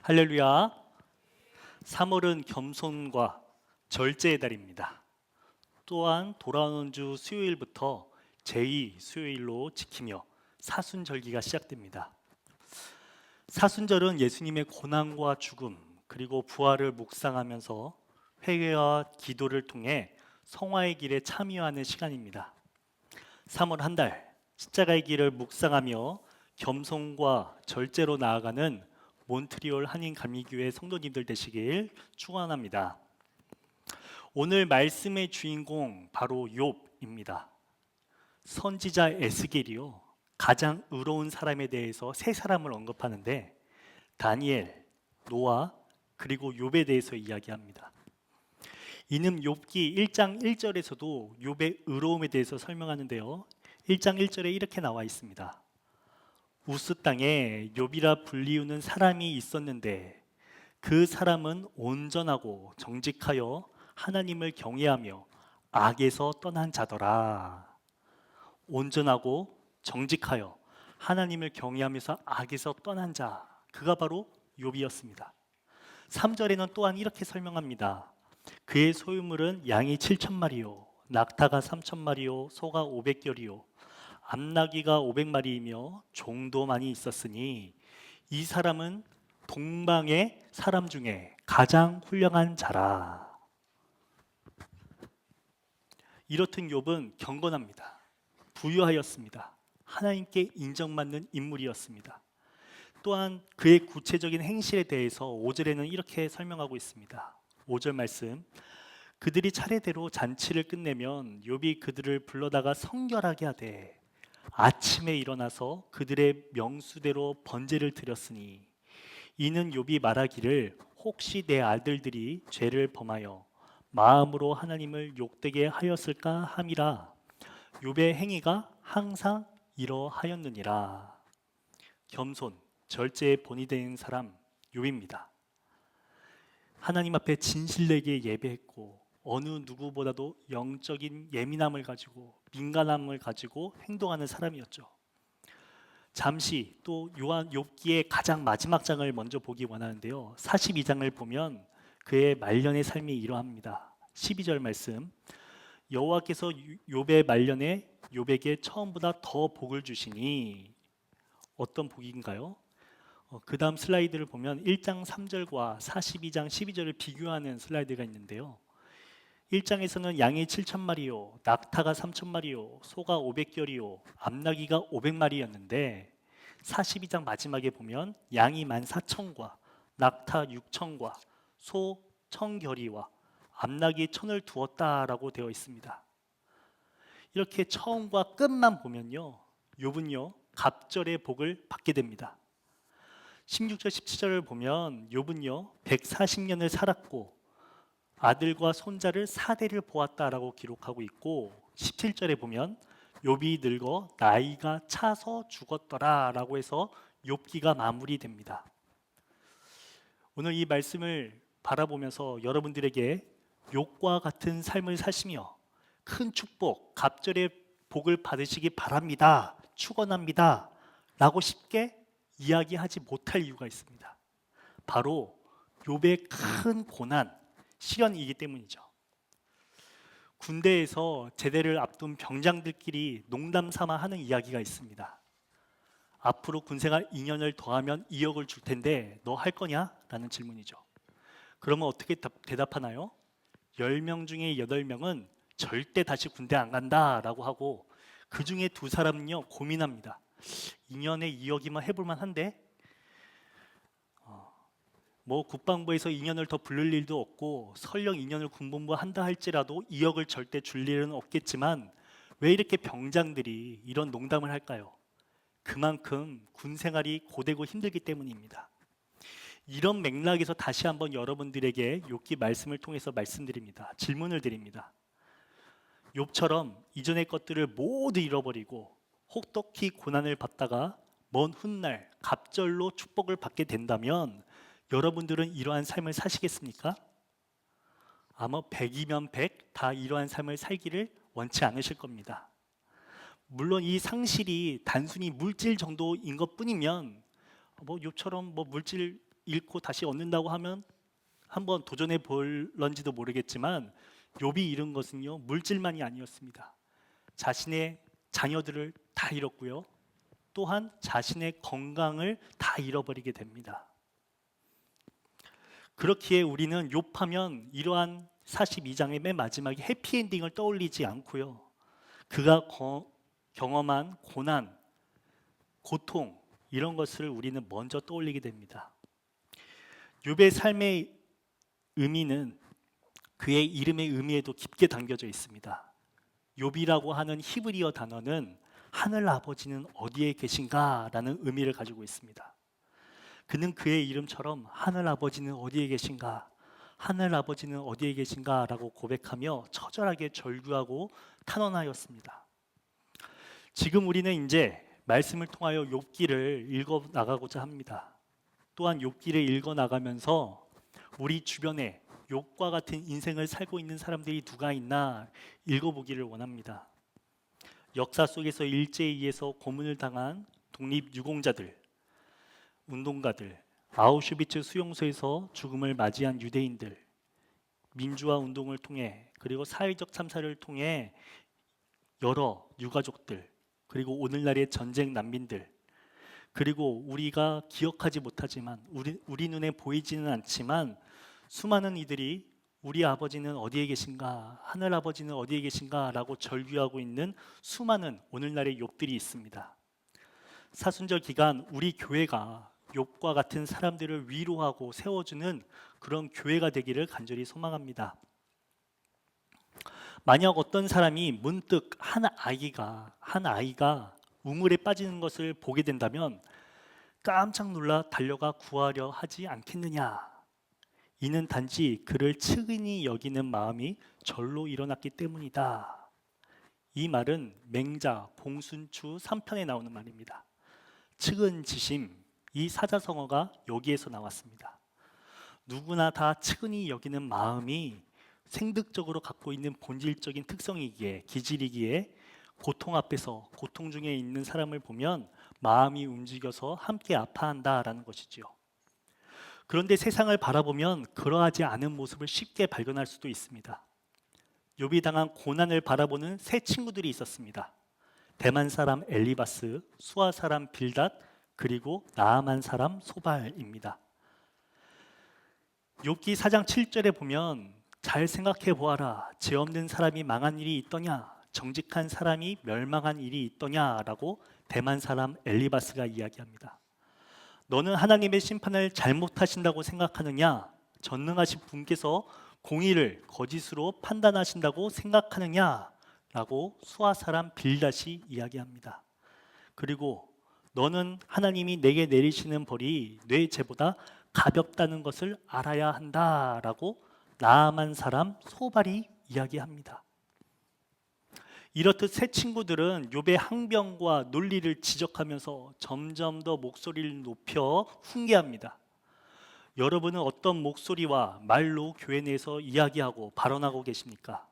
할렐루야. 3월은 겸손과 절제의 달입니다. 또한 돌아오는 주 수요일부터 제2 수요일로 지키며 사순절기가 시작됩니다. 사순절은 예수님의 고난과 죽음 그리고 부활을 묵상하면서 회개와 기도를 통해 성화의 길에 참여하는 시간입니다. 3월 한 달 십자가의 길을 묵상하며 겸손과 절제로 나아가는 몬트리올 한인감리교회 성도님들 되시길 축원합니다. 오늘 말씀의 주인공 바로 욥입니다. 선지자 에스겔이요 가장 의로운 사람에 대해서 세 사람을 언급하는데 다니엘, 노아 그리고 욥에 대해서 이야기합니다. 이는 욥기 1장 1절에서도 욥의 의로움에 대해서 설명하는데요. 1장 1절에 이렇게 나와 있습니다. 우스 땅에 욥이라 불리우는 사람이 있었는데 그 사람은 온전하고 정직하여 하나님을 경외하며 악에서 떠난 자더라. 온전하고 정직하여 하나님을 경외하면서 악에서 떠난 자, 그가 바로 욥이었습니다. 3절에는 또한 이렇게 설명합니다. 그의 소유물은 양이 7,000마리요 낙타가 3,000마리요 소가 500결이요 암나귀가 500마리이며 종도 많이 있었으니 이 사람은 동방의 사람 중에 가장 훌륭한 자라. 이렇듯 욥은 경건합니다. 부유하였습니다. 하나님께 인정받는 인물이었습니다. 또한 그의 구체적인 행실에 대해서 5절에는 이렇게 설명하고 있습니다. 5절 말씀. 그들이 차례대로 잔치를 끝내면 욥이 그들을 불러다가 성결하게 하되 아침에 일어나서 그들의 명수대로 번제를 드렸으니 이는 욥이 말하기를 혹시 내 아들들이 죄를 범하여 마음으로 하나님을 욕되게 하였을까 함이라. 욥의 행위가 항상 이러하였느니라. 겸손, 절제의 본이 된 사람 욥입니다. 하나님 앞에 진실되게 예배했고 어느 누구보다도 영적인 예민함을 가지고 민감함을 가지고 행동하는 사람이었죠. 잠시 또 요한 욥기의 가장 마지막 장을 먼저 보기 원하는데요. 42장을 보면 그의 말년의 삶이 이러합니다. 12절 말씀. 여호와께서 욥의 말년에 욥에게 처음보다 더 복을 주시니 어떤 복인가요? 그 다음 슬라이드를 보면 1장 3절과 42장 12절을 비교하는 슬라이드가 있는데요. 1장에서는 양이 7,000마리요 낙타가 3,000마리요 소가 500결이요 암나귀가 500마리였는데 42장 마지막에 보면 양이 14,000과 낙타 6,000과 소 1,000결이와 암나귀 1,000을 두었다라고 되어 있습니다. 이렇게 처음과 끝만 보면요 욥은요 갑절의 복을 받게 됩니다. 16절 17절을 보면 욥은요 140년을 살았고 아들과 손자를 4대를 보았다라고 기록하고 있고 17절에 보면 욥이 늙어 나이가 차서 죽었더라라고 해서 욥기가 마무리됩니다. 오늘 이 말씀을 바라보면서 여러분들에게 욥과 같은 삶을 사시며 큰 축복, 갑절의 복을 받으시기 바랍니다. 축원합니다. 라고 쉽게 이야기하지 못할 이유가 있습니다. 바로 욥의 큰 고난, 시련이기 때문이죠. 군대에서 제대를 앞둔 병장들끼리 농담 삼아 하는 이야기가 있습니다. 앞으로 군생활 2년을 더하면 2억을 줄 텐데 너 할 거냐? 라는 질문이죠. 그러면 어떻게 대답하나요? 10명 중에 8명은 절대 다시 군대 안 간다 라고 하고 그 중에 2사람은요 고민합니다. 2년에 2억이면 해볼만 한데 뭐 국방부에서 2년을 더 부를 일도 없고 설령 2년을 군복무 한다 할지라도 2억을 절대 줄 일은 없겠지만 왜 이렇게 병장들이 이런 농담을 할까요? 그만큼 군 생활이 고되고 힘들기 때문입니다. 이런 맥락에서 다시 한번 여러분들에게 욥기 말씀을 통해서 말씀드립니다. 질문을 드립니다. 욥처럼 이전의 것들을 모두 잃어버리고 혹독히 고난을 받다가 먼 훗날 갑절로 축복을 받게 된다면 여러분들은 이러한 삶을 사시겠습니까? 아마 100이면 100 다 이러한 삶을 살기를 원치 않으실 겁니다. 물론 이 상실이 단순히 물질 정도인 것뿐이면 뭐 욥처럼 뭐 물질이 잃고 다시 얻는다고 하면 한번 도전해 볼런지도 모르겠지만 욥이 잃은 것은요 물질만이 아니었습니다. 자신의 자녀들을 다 잃었고요. 또한 자신의 건강을 다 잃어버리게 됩니다. 그렇기에 우리는 욥하면 이러한 42장의 맨 마지막에 해피엔딩을 떠올리지 않고요. 그가 경험한 고난, 고통 이런 것을 우리는 먼저 떠올리게 됩니다. 욥의 삶의 의미는 그의 이름의 의미에도 깊게 담겨져 있습니다. 욥이라고 하는 히브리어 단어는 하늘 아버지는 어디에 계신가라는 의미를 가지고 있습니다. 그는 그의 이름처럼 하늘 아버지는 어디에 계신가, 하늘 아버지는 어디에 계신가라고 고백하며 처절하게 절규하고 탄원하였습니다. 지금 우리는 이제 말씀을 통하여 욥기를 읽어 나가고자 합니다. 또한 욥기를 읽어 나가면서 우리 주변에 욥과 같은 인생을 살고 있는 사람들이 누가 있나 읽어보기를 원합니다. 역사 속에서 일제에 의해서 고문을 당한 독립유공자들, 운동가들, 아우슈비츠 수용소에서 죽음을 맞이한 유대인들, 민주화 운동을 통해 그리고 사회적 참사를 통해 여러 유가족들, 그리고 오늘날의 전쟁 난민들, 그리고 우리가 기억하지 못하지만 우리 눈에 보이지는 않지만 수많은 이들이 우리 아버지는 어디에 계신가, 하늘 아버지는 어디에 계신가 라고 절규하고 있는 수많은 오늘날의 욥들이 있습니다. 사순절 기간 우리 교회가 욥과 같은 사람들을 위로하고 세워주는 그런 교회가 되기를 간절히 소망합니다. 만약 어떤 사람이 문득 한 아이가 우물에 빠지는 것을 보게 된다면 깜짝 놀라 달려가 구하려 하지 않겠느냐? 이는 단지 그를 측은히 여기는 마음이 절로 일어났기 때문이다. 이 말은 맹자 봉순추 3편에 나오는 말입니다. 측은지심, 이 사자성어가 여기에서 나왔습니다. 누구나 다 측은히 여기는 마음이 생득적으로 갖고 있는 본질적인 특성이기에, 기질이기에 고통 앞에서, 고통 중에 있는 사람을 보면 마음이 움직여서 함께 아파한다라는 것이지요. 그런데 세상을 바라보면 그러하지 않은 모습을 쉽게 발견할 수도 있습니다. 욥이 당한 고난을 바라보는 세 친구들이 있었습니다. 대만 사람 엘리바스, 수아 사람 빌닷, 그리고 나아만 사람 소발입니다. 욥기 4장 7절에 보면 잘 생각해 보아라. 죄 없는 사람이 망한 일이 있더냐? 정직한 사람이 멸망한 일이 있더냐라고 대만 사람 엘리바스가 이야기합니다. 너는 하나님의 심판을 잘못하신다고 생각하느냐? 전능하신 분께서 공의를 거짓으로 판단하신다고 생각하느냐? 라고 수아 사람 빌닷이 이야기합니다. 그리고 너는 하나님이 내게 내리시는 벌이 내 죄보다 가볍다는 것을 알아야 한다라고 나아만 사람 소발이 이야기합니다. 이렇듯 세 친구들은 욥의 항변과 논리를 지적하면서 점점 더 목소리를 높여 훈계합니다. 여러분은 어떤 목소리와 말로 교회 내에서 이야기하고 발언하고 계십니까?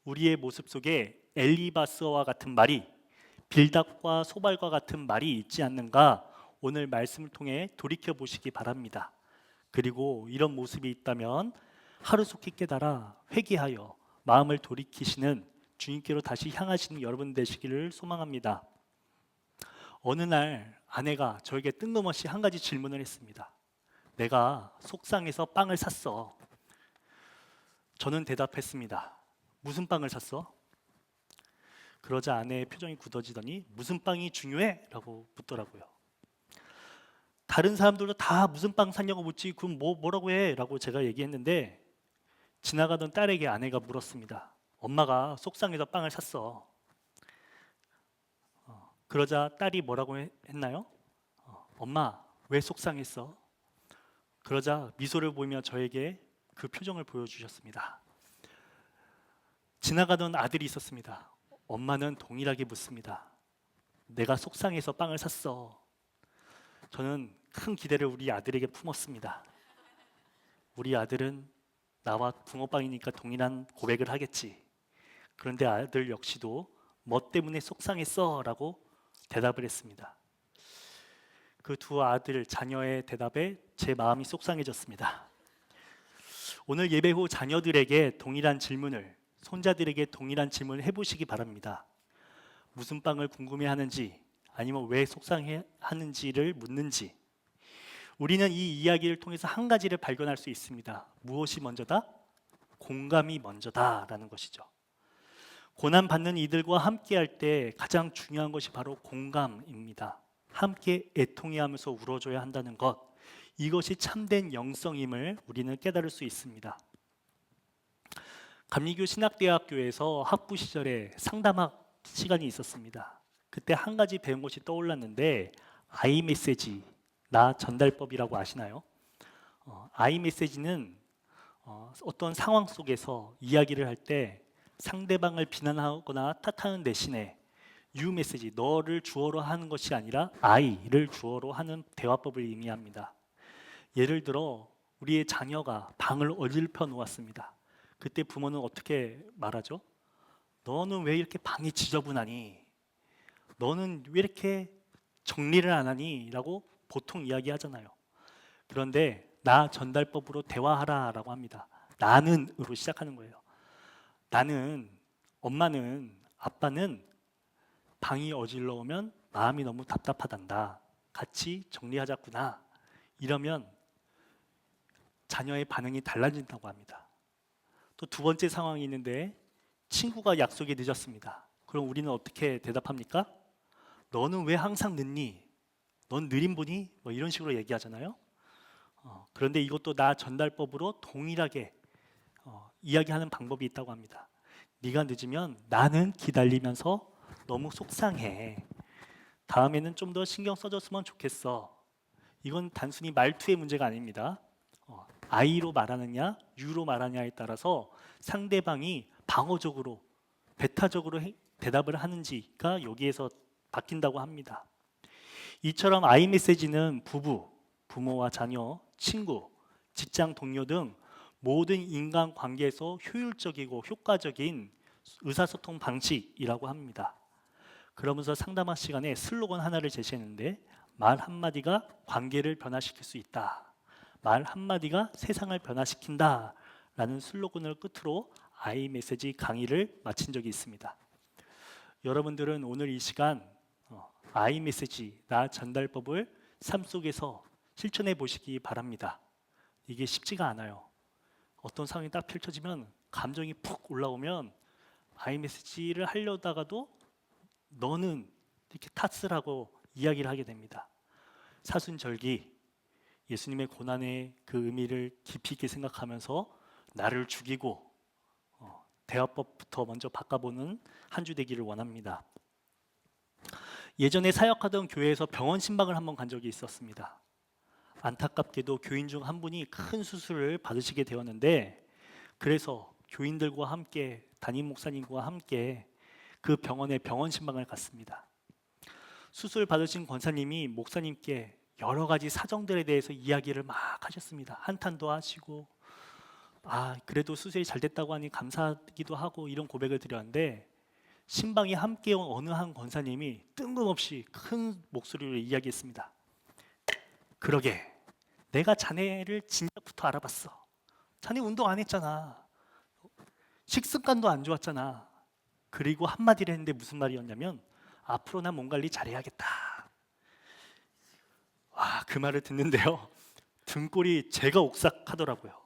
우리의 모습 속에 엘리바스와 같은 말이, 빌닷과 소발과 같은 말이 있지 않는가? 오늘 말씀을 통해 돌이켜 보시기 바랍니다. 그리고 이런 모습이 있다면 하루속히 깨달아 회개하여 마음을 돌이키시는, 주님께로 다시 향하시는 여러분 되시기를 소망합니다. 어느 날 아내가 저에게 뜬금없이 한 가지 질문을 했습니다. 내가 속상해서 빵을 샀어. 저는 대답했습니다. 무슨 빵을 샀어? 그러자 아내의 표정이 굳어지더니 무슨 빵이 중요해? 라고 묻더라고요. 다른 사람들도 다 무슨 빵 샀냐고 묻지 그럼 뭐라고 해? 라고 제가 얘기했는데 지나가던 딸에게 아내가 물었습니다. 엄마가 속상해서 빵을 샀어. 그러자 딸이 뭐라고 했나요? 엄마 왜 속상했어? 그러자 미소를 보이며 저에게 그 표정을 보여주셨습니다. 지나가던 아들이 있었습니다. 엄마는 동일하게 묻습니다. 내가 속상해서 빵을 샀어. 저는 큰 기대를 우리 아들에게 품었습니다. 우리 아들은 나와 붕어빵이니까 동일한 고백을 하겠지. 그런데 아들 역시도 뭐 때문에 속상했어? 라고 대답을 했습니다. 그 두 아들 자녀의 대답에 제 마음이 속상해졌습니다. 오늘 예배 후 자녀들에게 동일한 질문을, 손자들에게 동일한 질문을 해보시기 바랍니다. 무슨 빵을 궁금해하는지, 아니면 왜 속상해하는지를 묻는지. 우리는 이 이야기를 통해서 한 가지를 발견할 수 있습니다. 무엇이 먼저다? 공감이 먼저다라는 것이죠. 고난 받는 이들과 함께할 때 가장 중요한 것이 바로 공감입니다. 함께 애통해하면서 울어줘야 한다는 것, 이것이 참된 영성임을 우리는 깨달을 수 있습니다. 감리교 신학대학교에서 학부 시절에 상담학 시간이 있었습니다. 그때 한 가지 배운 것이 떠올랐는데, 아이메시지, 나 전달법이라고 아시나요? 아이메시지는 어떤 상황 속에서 이야기를 할 때 상대방을 비난하거나 탓하는 대신에 you 메시지, 너를 주어로 하는 것이 아니라 I를 주어로 하는 대화법을 의미합니다. 예를 들어 우리의 자녀가 방을 어질러 놓았습니다. 그때 부모는 어떻게 말하죠? 너는 왜 이렇게 방이 지저분하니? 너는 왜 이렇게 정리를 안 하니? 라고 보통 이야기하잖아요. 그런데 나 전달법으로 대화하라 라고 합니다. 나는으로 시작하는 거예요. 나는, 엄마는, 아빠는 방이 어질러오면 마음이 너무 답답하단다. 같이 정리하자꾸나. 이러면 자녀의 반응이 달라진다고 합니다. 또 두 번째 상황이 있는데, 친구가 약속이 늦었습니다. 그럼 우리는 어떻게 대답합니까? 너는 왜 항상 늦니? 넌 느린 분이? 뭐 이런 식으로 얘기하잖아요. 그런데 이것도 나 전달법으로 동일하게 이야기하는 방법이 있다고 합니다. 네가 늦으면 나는 기다리면서 너무 속상해. 다음에는 좀 더 신경 써줬으면 좋겠어. 이건 단순히 말투의 문제가 아닙니다. I로 말하느냐, U로 말하느냐에 따라서 상대방이 방어적으로, 배타적으로 대답을 하는지가 여기에서 바뀐다고 합니다. 이처럼 I 메시지는 부부, 부모와 자녀, 친구, 직장 동료 등 모든 인간 관계에서 효율적이고 효과적인 의사소통 방식이라고 합니다. 그러면서 상담학 시간에 슬로건 하나를 제시했는데, 말 한마디가 관계를 변화시킬 수 있다. 말 한마디가 세상을 변화시킨다. 라는 슬로건을 끝으로 I 메시지 강의를 마친 적이 있습니다. 여러분들은 오늘 이 시간 I 메시지, 나 전달법을 삶 속에서 실천해 보시기 바랍니다. 이게 쉽지가 않아요. 어떤 상황이 딱 펼쳐지면 감정이 푹 올라오면 I 메시지를 하려다가도 너는 이렇게 탓을 하고 이야기를 하게 됩니다. 사순절기, 예수님의 고난의 그 의미를 깊이 있게 생각하면서 나를 죽이고 대화법부터 먼저 바꿔보는 한 주 되기를 원합니다. 예전에 사역하던 교회에서 병원 신방을 한번 간 적이 있었습니다. 안타깝게도 교인 중 한 분이 큰 수술을 받으시게 되었는데, 그래서 교인들과 함께, 담임 목사님과 함께 그 병원에 병원 신방을 갔습니다. 수술 받으신 권사님이 목사님께 여러 가지 사정들에 대해서 이야기를 막 하셨습니다. 한탄도 하시고, 그래도 수술이 잘 됐다고 하니 감사하기도 하고, 이런 고백을 드렸는데, 신방에 함께 온 어느 한 권사님이 뜬금없이 큰 목소리로 이야기했습니다. 그러게, 내가 자네를 진작부터 알아봤어. 자네 운동 안 했잖아. 식습관도 안 좋았잖아. 그리고 한마디를 했는데 무슨 말이었냐면, 앞으로 난 몸 관리 잘해야겠다. 그 말을 듣는데요, 등골이 제가 옥삭하더라고요.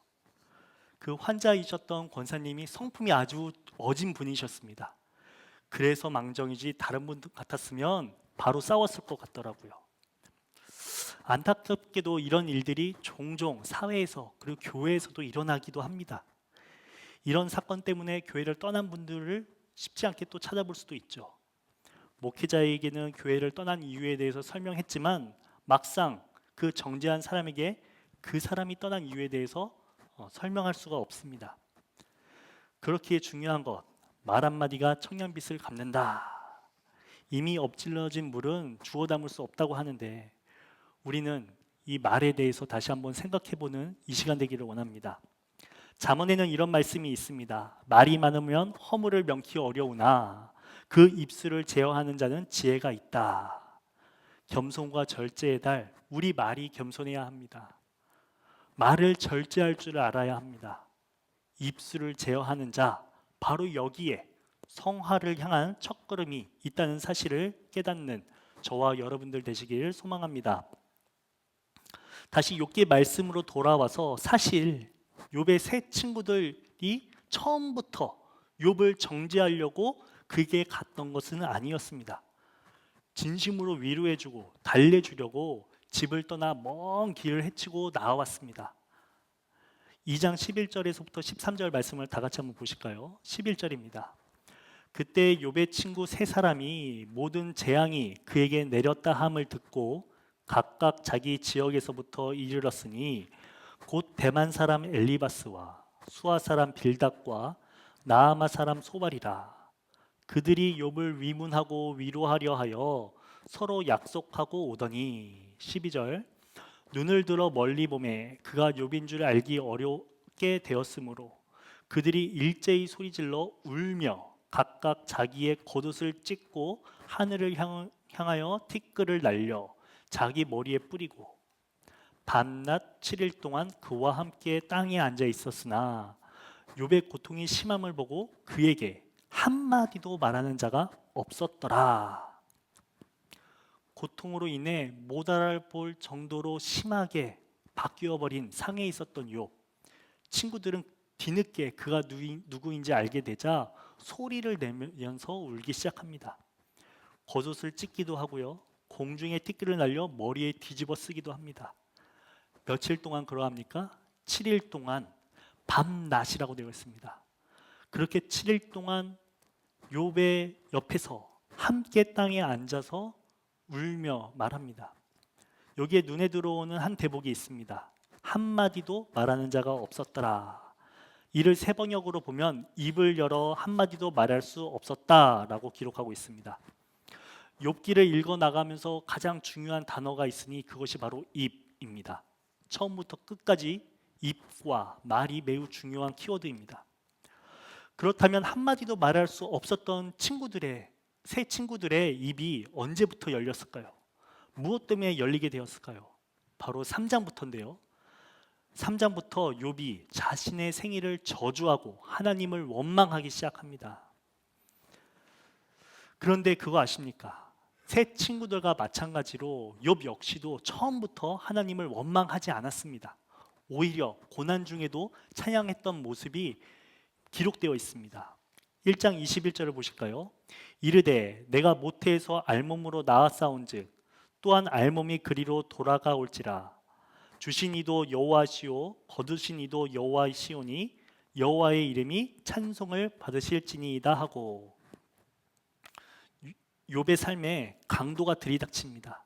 그 환자이셨던 권사님이 성품이 아주 어진 분이셨습니다. 그래서 망정이지 다른 분 같았으면 바로 싸웠을 것 같더라고요. 안타깝게도 이런 일들이 종종 사회에서, 그리고 교회에서도 일어나기도 합니다. 이런 사건 때문에 교회를 떠난 분들을 쉽지 않게 또 찾아볼 수도 있죠. 목회자에게는 교회를 떠난 이유에 대해서 설명했지만, 막상 그 정죄한 사람에게 그 사람이 떠난 이유에 대해서 설명할 수가 없습니다. 그렇기에 중요한 것, 말 한마디가 청년빚을 갚는다. 이미 엎질러진 물은 주워 담을 수 없다고 하는데, 우리는 이 말에 대해서 다시 한번 생각해보는 이 시간 되기를 원합니다. 잠언에는 이런 말씀이 있습니다. 말이 많으면 허물을 명키 어려우나 그 입술을 제어하는 자는 지혜가 있다. 겸손과 절제의 달, 우리 말이 겸손해야 합니다. 말을 절제할 줄 알아야 합니다. 입술을 제어하는 자, 바로 여기에 성화를 향한 첫걸음이 있다는 사실을 깨닫는 저와 여러분들 되시길 소망합니다. 다시 욥기의 말씀으로 돌아와서 사실 욥의 세 친구들이 처음부터 욥을 정죄하려고 그에게 갔던 것은 아니었습니다. 진심으로 위로해주고 달래주려고 집을 떠나 먼 길을 헤치고 나왔습니다. 2장 11절에서부터 13절 말씀을 다 같이 한번 보실까요? 11절입니다. 그때 욥의 친구 세 사람이 모든 재앙이 그에게 내렸다 함을 듣고 각각 자기 지역에서부터 이르렀으니 곧 대만 사람 엘리바스와 수아 사람 빌닷과 나아마 사람 소발이라. 그들이 욥을 위문하고 위로하려 하여 서로 약속하고 오더니 12절 눈을 들어 멀리 보매 그가 욥인 줄 알기 어렵게 되었으므로 그들이 일제히 소리질러 울며 각각 자기의 겉옷을 찢고 하늘을 향하여 티끌을 날려 자기 머리에 뿌리고 밤낮 7일 동안 그와 함께 땅에 앉아 있었으나 욥의 고통이 심함을 보고 그에게 한마디도 말하는 자가 없었더라. 고통으로 인해 못 알아볼 정도로 심하게 바뀌어버린 상에 있었던 욥. 친구들은 뒤늦게 그가 누구인지 알게 되자 소리를 내면서 울기 시작합니다. 겉옷을 찢기도 하고요. 공중에 티끌을 날려 머리에 뒤집어 쓰기도 합니다. 며칠 동안 그러합니까? 7일 동안 밤낮이라고 되어 있습니다. 그렇게 7일 동안 욥의 옆에서 함께 땅에 앉아서 울며 말합니다. 여기에 눈에 들어오는 한 대목이 있습니다. 한마디도 말하는 자가 없었더라. 이를 세번역으로 보면 입을 열어 한마디도 말할 수 없었다라고 기록하고 있습니다. 욥기를 읽어 나가면서 가장 중요한 단어가 있으니 그것이 바로 입입니다. 처음부터 끝까지 입과 말이 매우 중요한 키워드입니다. 그렇다면 한마디도 말할 수 없었던 세 친구들의 입이 언제부터 열렸을까요? 무엇 때문에 열리게 되었을까요? 바로 3장부터인데요. 3장부터 욥이 자신의 생일을 저주하고 하나님을 원망하기 시작합니다. 그런데 그거 아십니까? 세 친구들과 마찬가지로 욥 역시도 처음부터 하나님을 원망하지 않았습니다. 오히려 고난 중에도 찬양했던 모습이 기록되어 있습니다. 1장 21절을 보실까요? 이르되 내가 모태에서 알몸으로 나아싸운즉 또한 알몸이 그리로 돌아가올지라. 주신 이도 여호와시오 거두신 이도 여호와시오니 여호와의 이름이 찬송을 받으실지니이다 하고 욥의 삶에 강도가 들이닥칩니다.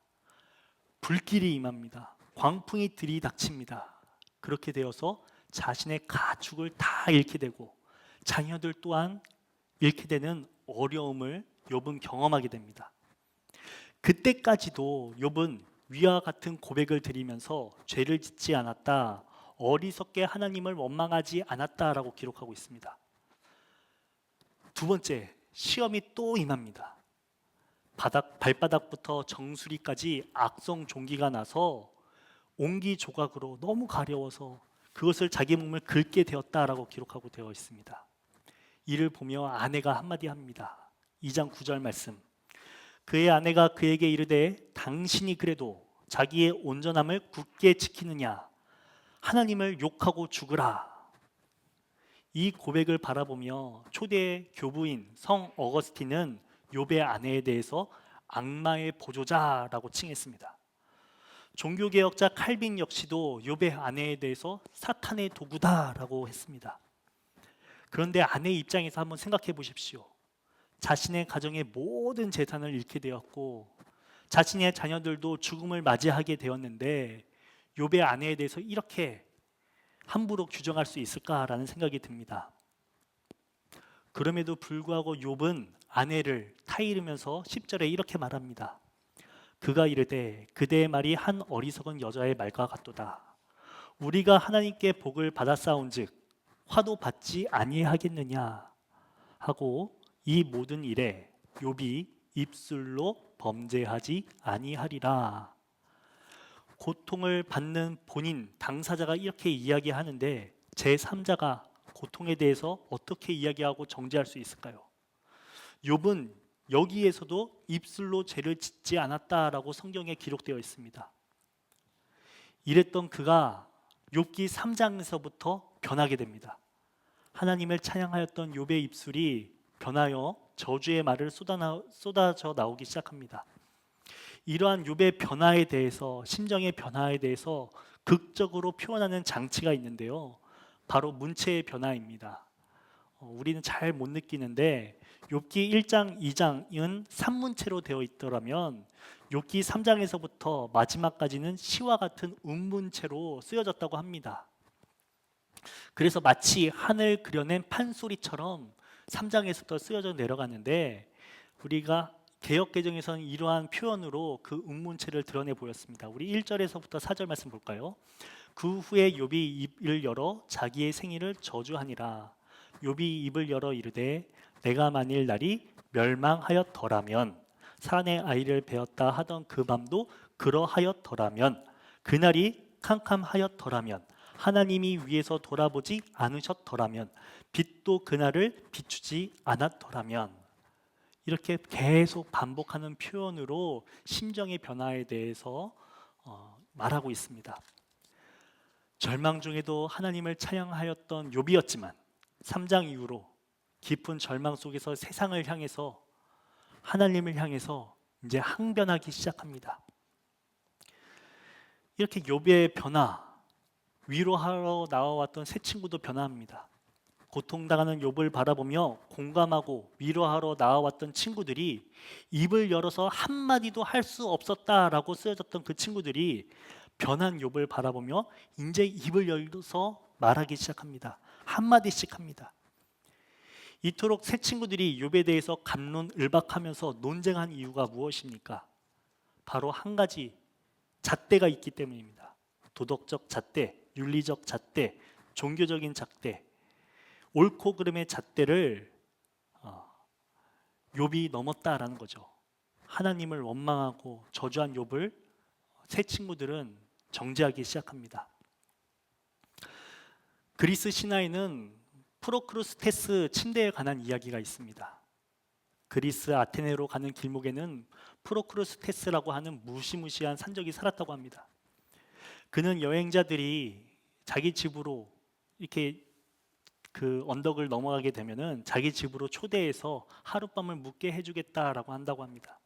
불길이 임합니다. 광풍이 들이닥칩니다. 그렇게 되어서 자신의 가축을 다 잃게 되고 자녀들 또한 잃게 되는 어려움을 욥은 경험하게 됩니다. 그때까지도 욥은 위와 같은 고백을 드리면서 죄를 짓지 않았다, 어리석게 하나님을 원망하지 않았다라고 기록하고 있습니다. 두 번째, 시험이 또 임합니다. 발바닥부터 정수리까지 악성 종기가 나서 옹기 조각으로 너무 가려워서 그것을 자기 몸을 긁게 되었다라고 기록하고 되어 있습니다. 이를 보며 아내가 한마디 합니다. 2장 9절 말씀. 그의 아내가 그에게 이르되 당신이 그래도 자기의 온전함을 굳게 지키느냐? 하나님을 욕하고 죽으라. 이 고백을 바라보며 초대 교부인 성 어거스틴은 욥의 아내에 대해서 악마의 보조자라고 칭했습니다. 종교개혁자 칼빈 역시도 욥의 아내에 대해서 사탄의 도구다라고 했습니다. 그런데 아내의 입장에서 한번 생각해 보십시오. 자신의 가정의 모든 재산을 잃게 되었고 자신의 자녀들도 죽음을 맞이하게 되었는데 욥의 아내에 대해서 이렇게 함부로 규정할 수 있을까라는 생각이 듭니다. 그럼에도 불구하고 욥은 아내를 타이르면서 10절에 이렇게 말합니다. 그가 이르되 그대의 말이 한 어리석은 여자의 말과 같도다. 우리가 하나님께 복을 받았사온즉 화도 받지 아니하겠느냐 하고 이 모든 일에 욥이 입술로 범죄하지 아니하리라. 고통을 받는 본인 당사자가 이렇게 이야기하는데 제3자가 고통에 대해서 어떻게 이야기하고 정죄할 수 있을까요? 욥은 여기에서도 입술로 죄를 짓지 않았다라고 성경에 기록되어 있습니다. 이랬던 그가 욥기 3장에서부터 변하게 됩니다. 하나님을 찬양하였던 욥의 입술이 변하여 저주의 말을 쏟아져 나오기 시작합니다. 이러한 욥의 변화에 대해서, 심정의 변화에 대해서 극적으로 표현하는 장치가 있는데요. 바로 문체의 변화입니다. 우리는 잘 못 느끼는데 욥기 1장, 2장은 산문체로 되어 있더라면 욥기 3장에서부터 마지막까지는 시와 같은 운문체로 쓰여졌다고 합니다. 그래서 마치 하늘 그려낸 판소리처럼 3장에서부터 쓰여져 내려가는데 우리가 개역개정에서는 이러한 표현으로 그 운문체를 드러내 보였습니다. 우리 1절에서부터 4절 말씀 볼까요? 그 후에 욥이 입을 열어 자기의 생일을 저주하니라. 욥이 입을 열어 이르되 내가 만일 날이 멸망하였더라면 산에 아이를 베었다 하던 그 밤도 그러하였더라면 그날이 캄캄하였더라면 하나님이 위에서 돌아보지 않으셨더라면 빛도 그날을 비추지 않았더라면 이렇게 계속 반복하는 표현으로 심정의 변화에 대해서 말하고 있습니다. 절망 중에도 하나님을 찬양하였던 욥이었지만 3장 이후로 깊은 절망 속에서 세상을 향해서 하나님을 향해서 이제 항변하기 시작합니다. 이렇게 욥의 변화, 위로하러 나와왔던 새 친구도 변화합니다. 고통당하는 욥을 바라보며 공감하고 위로하러 나와왔던 친구들이 입을 열어서 한마디도 할 수 없었다라고 쓰여졌던 그 친구들이 변한 욥을 바라보며 이제 입을 열어서 말하기 시작합니다. 한마디씩 합니다. 이토록 새 친구들이 욥에 대해서 갑론을박하면서 논쟁한 이유가 무엇입니까? 바로 한 가지 잣대가 있기 때문입니다. 도덕적 잣대, 윤리적 잣대, 종교적인 잣대, 옳고 그름의 잣대를 욥이 넘었다라는 거죠. 하나님을 원망하고 저주한 욥을 새 친구들은 정죄하기 시작합니다. 그리스 신화에는 프로크루스테스 침대에 관한 이야기가 있습니다. 그리스 아테네로 가는 길목에는 프로크루스테스라고 하는 무시무시한 산적이 살았다고 합니다. 그는 여행자들이 자기 집으로 이렇게 그 언덕을 넘어가게 되면은 자기 집으로 초대해서 하룻밤을 묵게 해주겠다라고 한다고 합니다.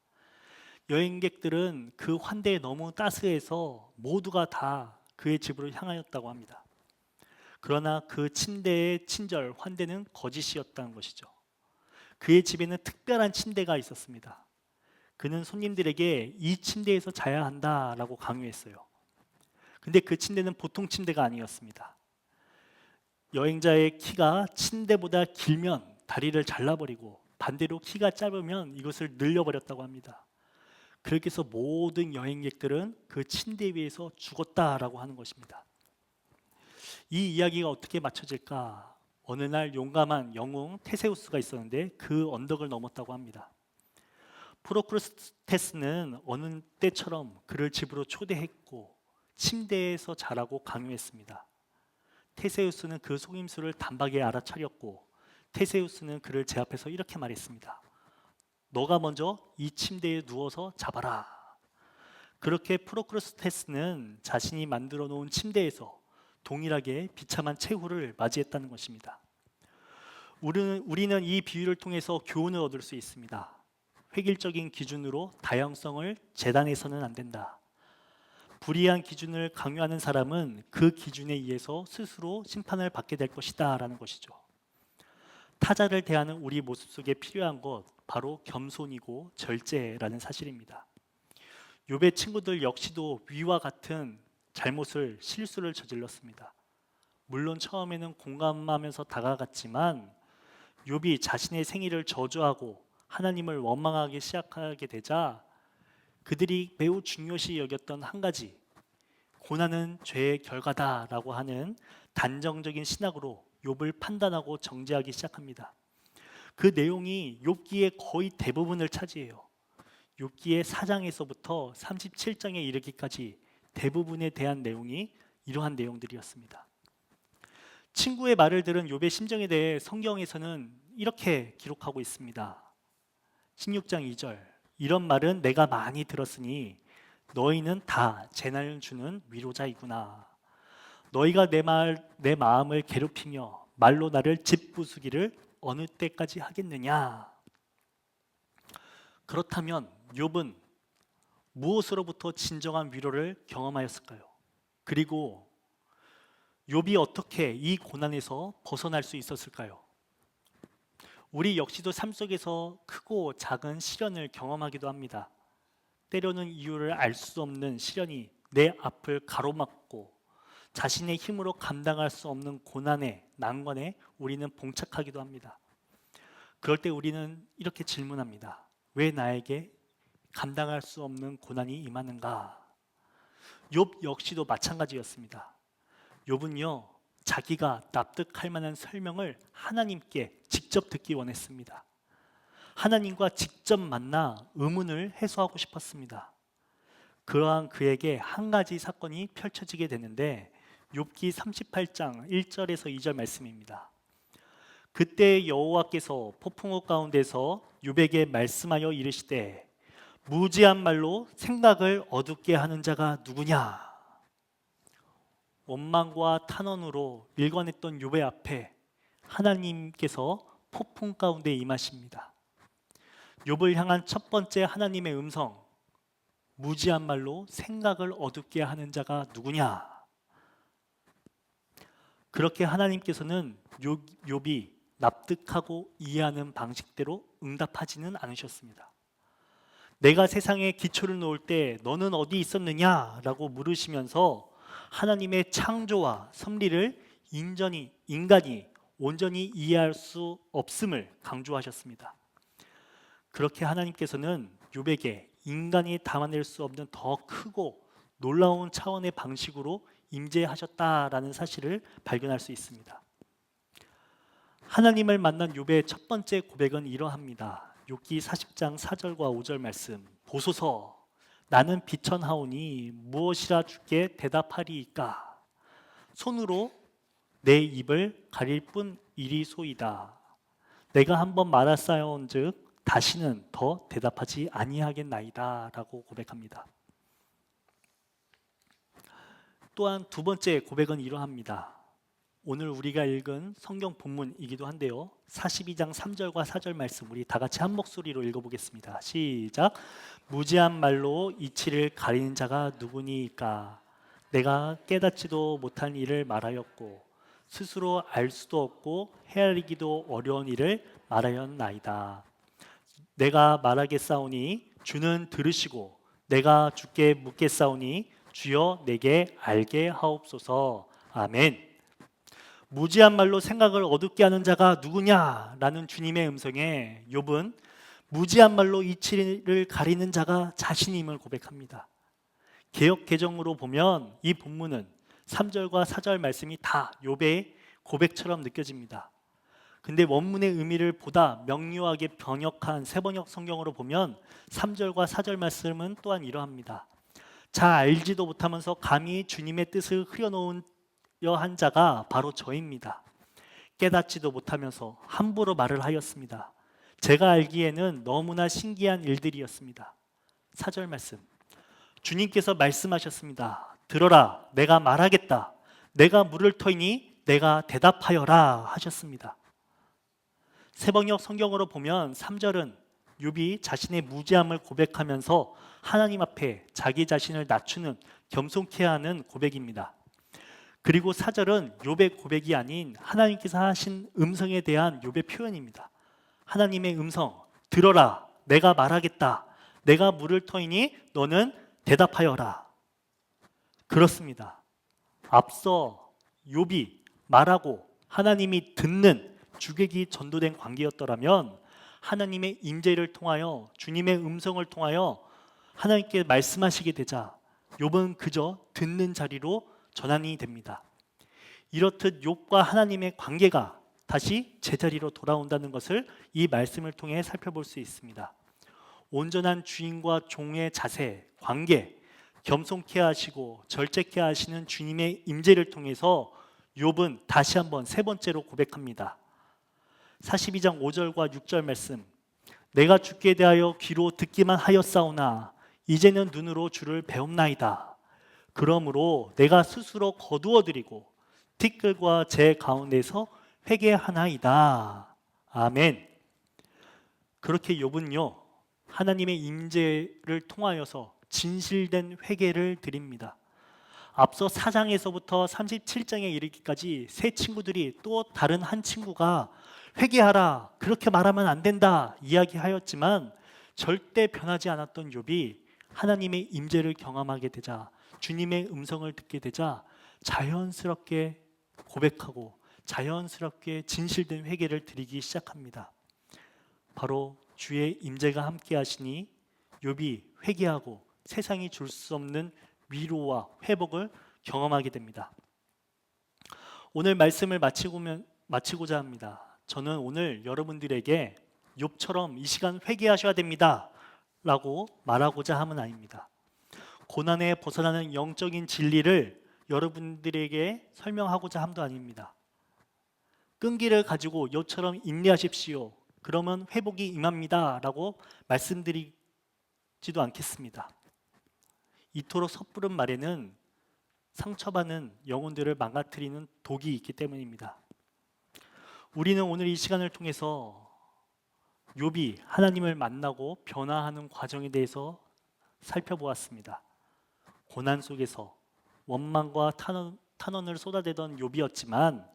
여행객들은 그 환대에 너무 따스해서 모두가 다 그의 집으로 향하였다고 합니다. 그러나 그 침대의 친절, 환대는 거짓이었다는 것이죠. 그의 집에는 특별한 침대가 있었습니다. 그는 손님들에게 이 침대에서 자야 한다라고 강요했어요. 근데 그 침대는 보통 침대가 아니었습니다. 여행자의 키가 침대보다 길면 다리를 잘라버리고 반대로 키가 짧으면 이것을 늘려버렸다고 합니다. 그렇게 해서 모든 여행객들은 그 침대 위에서 죽었다라고 하는 것입니다. 이 이야기가 어떻게 맞춰질까? 어느 날 용감한 영웅 테세우스가 있었는데 그 언덕을 넘었다고 합니다. 프로크루스테스는 어느 때처럼 그를 집으로 초대했고 침대에서 자라고 강요했습니다. 테세우스는 그 속임수를 단박에 알아차렸고 테세우스는 그를 제압해서 이렇게 말했습니다. 너가 먼저 이 침대에 누워서 자봐라. 그렇게 프로크루스테스는 자신이 만들어 놓은 침대에서 동일하게 비참한 최후를 맞이했다는 것입니다. 우리는 이 비유를 통해서 교훈을 얻을 수 있습니다. 획일적인 기준으로 다양성을 재단해서는 안 된다. 불이한 기준을 강요하는 사람은 그 기준에 의해서 스스로 심판을 받게 될 것이다 라는 것이죠. 타자를 대하는 우리 모습 속에 필요한 것 바로 겸손이고 절제라는 사실입니다. 욥의 친구들 역시도 위와 같은 잘못을, 실수를 저질렀습니다. 물론 처음에는 공감하면서 다가갔지만 욥이 자신의 생일을 저주하고 하나님을 원망하기 시작하게 되자 그들이 매우 중요시 여겼던 한 가지, 고난은 죄의 결과다라고 하는 단정적인 신학으로 욥을 판단하고 정죄하기 시작합니다. 그 내용이 욥기의 거의 대부분을 차지해요. 욥기의 4장에서부터 37장에 이르기까지 대부분에 대한 내용이 이러한 내용들이었습니다. 친구의 말을 들은 욥의 심정에 대해 성경에서는 이렇게 기록하고 있습니다. 16장 2절, 이런 말은 내가 많이 들었으니 너희는 다 재난을 주는 위로자이구나. 너희가 내 마음을 괴롭히며 말로 나를 짓부수기를 어느 때까지 하겠느냐. 그렇다면 욥은 무엇으로부터 진정한 위로를 경험하였을까요? 그리고 욥이 어떻게 이 고난에서 벗어날 수 있었을까요? 우리 역시도 삶 속에서 크고 작은 시련을 경험하기도 합니다. 때로는 이유를 알 수 없는 시련이 내 앞을 가로막고 자신의 힘으로 감당할 수 없는 고난에, 난관에 우리는 봉착하기도 합니다. 그럴 때 우리는 이렇게 질문합니다. 왜 나에게 감당할 수 없는 고난이 임하는가? 욥 역시도 마찬가지였습니다. 욥은요, 자기가 납득할 만한 설명을 하나님께 직접 듣기 원했습니다. 하나님과 직접 만나 의문을 해소하고 싶었습니다. 그러한 그에게 한 가지 사건이 펼쳐지게 되는데 욥기 38장 1절에서 2절 말씀입니다. 그때 여호와께서 폭풍우 가운데서 욥에게 말씀하여 이르시되 무지한 말로 생각을 어둡게 하는 자가 누구냐? 원망과 탄원으로 일관했던 욥의 앞에 하나님께서 폭풍 가운데 임하십니다. 욥을 향한 첫 번째 하나님의 음성, 무지한 말로 생각을 어둡게 하는 자가 누구냐? 그렇게 하나님께서는 욥이 납득하고 이해하는 방식대로 응답하지는 않으셨습니다. 내가 세상에 기초를 놓을 때 너는 어디 있었느냐? 라고 물으시면서 하나님의 창조와 섭리를 인간이 온전히 이해할 수 없음을 강조하셨습니다. 그렇게 하나님께서는 욥에게 인간이 담아낼 수 없는 더 크고 놀라운 차원의 방식으로 임재하셨다라는 사실을 발견할 수 있습니다. 하나님을 만난 욥의 첫 번째 고백은 이러합니다. 욥기 40장 4절과 5절 말씀. 보소서, 나는 비천하오니 무엇이라 주께 대답하리이까? 손으로 내 입을 가릴 뿐이리소이다. 내가 한번 말하사온즉 다시는 더 대답하지 아니하겠나이다 라고 고백합니다. 또한 두 번째 고백은 이러합니다. 오늘 우리가 읽은 성경 본문이기도 한데요, 42장 3절과 4절 말씀 우리 다 같이 한 목소리로 읽어보겠습니다. 시작. 무지한 말로 이치를 가리는 자가 누구니까? 내가 깨닫지도 못한 일을 말하였고 스스로 알 수도 없고 헤아리기도 어려운 일을 말하였나이다. 내가 말하겠사오니 주는 들으시고 내가 주께 묻겠사오니 주여 내게 알게 하옵소서. 아멘. 무지한 말로 생각을 어둡게 하는 자가 누구냐라는 주님의 음성에 욥은 무지한 말로 이치를 가리는 자가 자신임을 고백합니다. 개역 개정으로 보면 이 본문은 3절과 4절 말씀이 다 욥의 고백처럼 느껴집니다. 근데 원문의 의미를 보다 명료하게 번역한 새번역 성경으로 보면 3절과 4절 말씀은 또한 이러합니다. 잘 알지도 못하면서 감히 주님의 뜻을 흐려놓은 한 자가 바로 저입니다. 깨닫지도 못하면서 함부로 말을 하였습니다. 제가 알기에는 너무나 신기한 일들이었습니다. 4절 말씀. 주님께서 말씀하셨습니다. 들어라, 내가 말하겠다. 내가 물을 터이니 내가 대답하여라 하셨습니다. 새번역 성경으로 보면 3절은 욥이 자신의 무지함을 고백하면서 하나님 앞에 자기 자신을 낮추는 겸손케 하는 고백입니다. 그리고 4절은 욥의 고백이 아닌 하나님께서 하신 음성에 대한 욥의 표현입니다. 하나님의 음성, 들어라, 내가 말하겠다. 내가 물을 터이니 너는 대답하여라. 그렇습니다. 앞서 욥이 말하고 하나님이 듣는 주객이 전도된 관계였더라면 하나님의 임재를 통하여 주님의 음성을 통하여 하나님께 말씀하시게 되자 욥은 그저 듣는 자리로 전환이 됩니다. 이렇듯 욥과 하나님의 관계가 다시 제자리로 돌아온다는 것을 이 말씀을 통해 살펴볼 수 있습니다. 온전한 주인과 종의 자세, 관계, 겸손케 하시고 절제케 하시는 주님의 임재를 통해서 욥은 다시 한번 세 번째로 고백합니다. 42장 5절과 6절 말씀. 내가 주께 대하여 귀로 듣기만 하였사오나 이제는 눈으로 주를 배움나이다. 그러므로 내가 스스로 거두어드리고 티끌과 재 가운데서 회개하나이다. 아멘. 그렇게 욥은요, 하나님의 임재를 통하여서 진실된 회개를 드립니다. 앞서 4장에서부터 37장에 이르기까지 세 친구들이 또 다른 한 친구가 회개하라, 그렇게 말하면 안 된다 이야기하였지만 절대 변하지 않았던 욥이 하나님의 임재를 경험하게 되자, 주님의 음성을 듣게 되자 자연스럽게 고백하고 자연스럽게 진실된 회개를 드리기 시작합니다. 바로 주의 임재가 함께 하시니 욥이 회개하고 세상이 줄 수 없는 위로와 회복을 경험하게 됩니다. 오늘 말씀을 마치고자 합니다. 저는 오늘 여러분들에게 욥처럼 이 시간 회개하셔야 됩니다 라고 말하고자 함은 아닙니다. 고난에 벗어나는 영적인 진리를 여러분들에게 설명하고자 함도 아닙니다. 끈기를 가지고 욥처럼 인내하십시오, 그러면 회복이 임합니다 라고 말씀드리지도 않겠습니다. 이토록 섣부른 말에는 상처받는 영혼들을 망가뜨리는 독이 있기 때문입니다. 우리는 오늘 이 시간을 통해서 욥이 하나님을 만나고 변화하는 과정에 대해서 살펴보았습니다. 고난 속에서 원망과 탄원을 쏟아대던 욥이었지만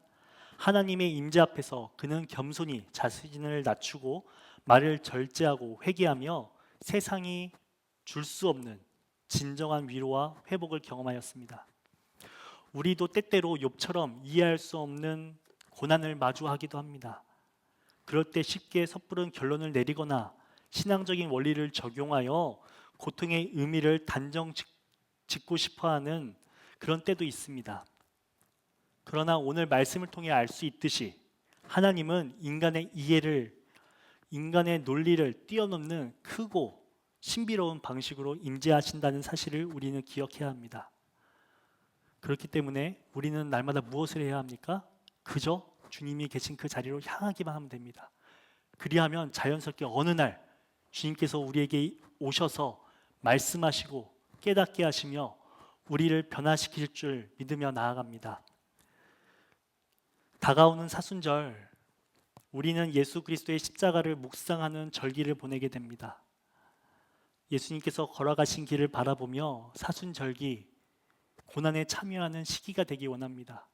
하나님의 임재 앞에서 그는 겸손히 자신을 낮추고 말을 절제하고 회개하며 세상이 줄 수 없는 진정한 위로와 회복을 경험하였습니다. 우리도 때때로 욥처럼 이해할 수 없는 고난을 마주하기도 합니다. 그럴 때 쉽게 섣부른 결론을 내리거나 신앙적인 원리를 적용하여 고통의 의미를 단정 짓고 싶어하는 그런 때도 있습니다. 그러나 오늘 말씀을 통해 알 수 있듯이 하나님은 인간의 이해를, 인간의 논리를 뛰어넘는 크고 신비로운 방식으로 임재하신다는 사실을 우리는 기억해야 합니다. 그렇기 때문에 우리는 날마다 무엇을 해야 합니까? 그저 주님이 계신 그 자리로 향하기만 하면 됩니다. 그리하면 자연스럽게 어느 날 주님께서 우리에게 오셔서 말씀하시고 깨닫게 하시며 우리를 변화시킬 줄 믿으며 나아갑니다. 다가오는 사순절, 우리는 예수 그리스도의 십자가를 묵상하는 절기를 보내게 됩니다. 예수님께서 걸어가신 길을 바라보며 사순절기, 고난에 참여하는 시기가 되기 원합니다.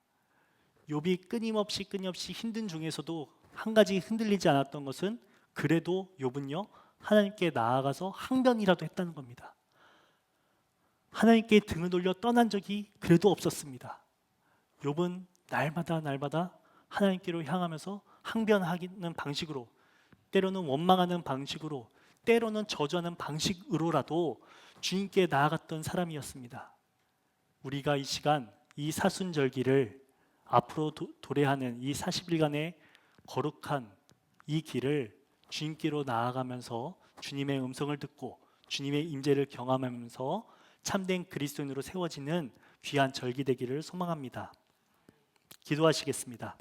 욥이 끊임없이 힘든 중에서도 한 가지 흔들리지 않았던 것은 그래도 욥은요, 하나님께 나아가서 항변이라도 했다는 겁니다. 하나님께 등을 돌려 떠난 적이 그래도 없었습니다. 욥은 날마다 하나님께로 향하면서 항변하는 방식으로, 때로는 원망하는 방식으로, 때로는 저주하는 방식으로라도 주님께 나아갔던 사람이었습니다. 우리가 이 시간, 이 사순절기를 앞으로 도래하는 이 40일간의 거룩한 이 길을 주님께로 나아가면서 주님의 음성을 듣고 주님의 임재를 경험하면서 참된 그리스도인으로 세워지는 귀한 절기 되기를 소망합니다. 기도하시겠습니다.